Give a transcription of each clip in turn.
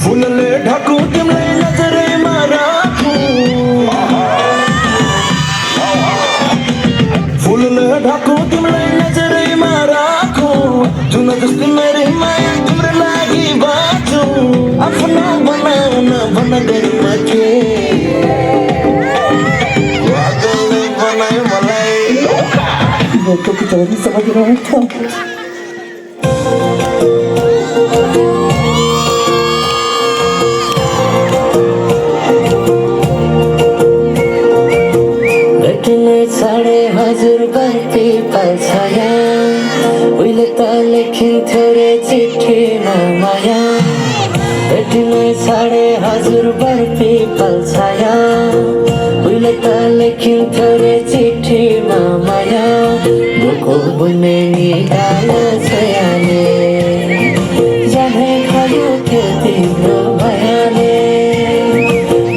फुलले ढाकु तिमीलाई नजरैमा राखु फुलले ढाकु तिमीलाई नजरैमा राखु जुन जस्तो मेरो माया तिम्रो लागि बाँचु आफ्नो बनाउन भन गरिमा के वागलले बनायो मलाई यो टोपी त समझिरहेको हजुर बर्ती पछाया उहिले त लेखिन्थ्यो रे चिठीमा माया भेटिनै छाडे हजुर बर्ती पछाया उहिले त लेखिन्थ्यो रे चिठीमा माया दुःखो बुने निकाल छयाले जहाँ खायो त्यो तिम्रो भयाले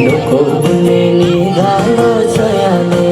दुःखो बुने निकाल छयाले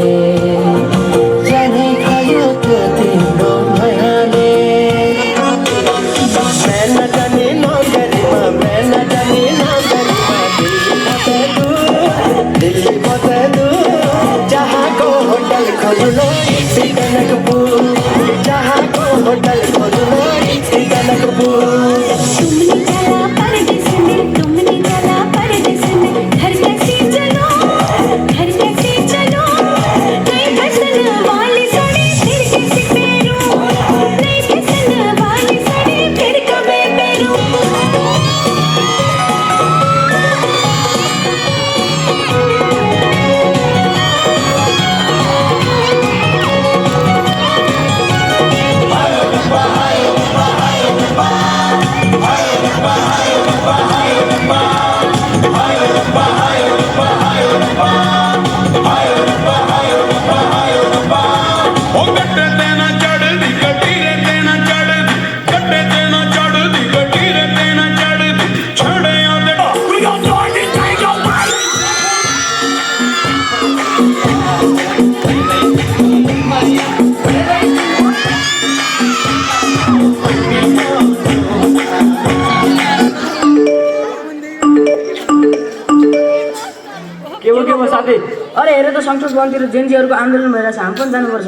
अरे हेर त संसद भवनतिर जेनजीहरूको आन्दोलन भइरहेछ हामी पनि जानुपर्छ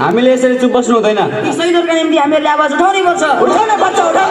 हामीले यसरी चुप बस्नु हुँदैन शहीदहरुका निम्ति हामीहरूले आवाज उठाउनै पर्छ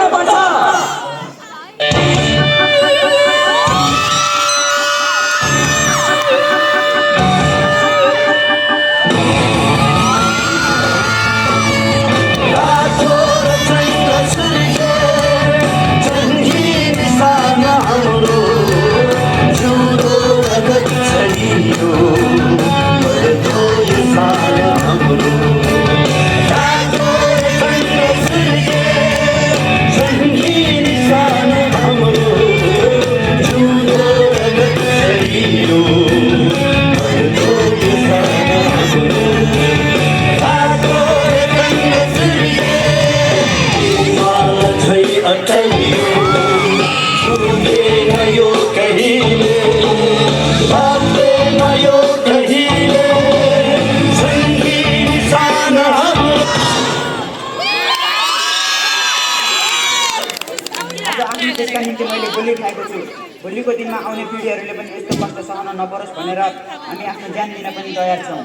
त्यसका निम्ति मैले बोलिरहेको छु भोलिको दिनमा आउने पिढीहरूले पनि यस्तो कष्ट सहन नपरोस् भनेर हामी आफ्नो ज्यान दिन पनि तयार छौँ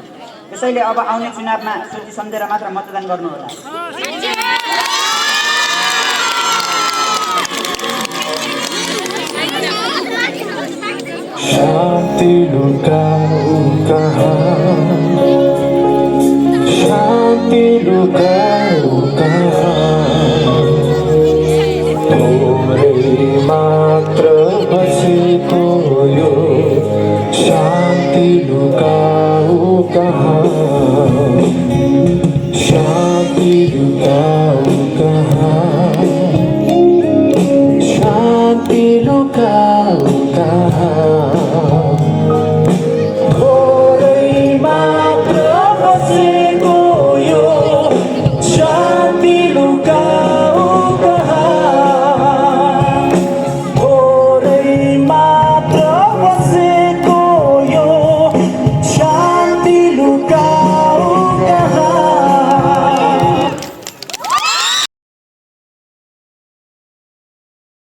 त्यसैले अब आउने चुनावमा सोची सम्झेर मात्र मतदान गर्नुहोला शान्ति लुकाऊ कहाँ शान्ति लुकाऊ कहाँ मात्र बसेको यो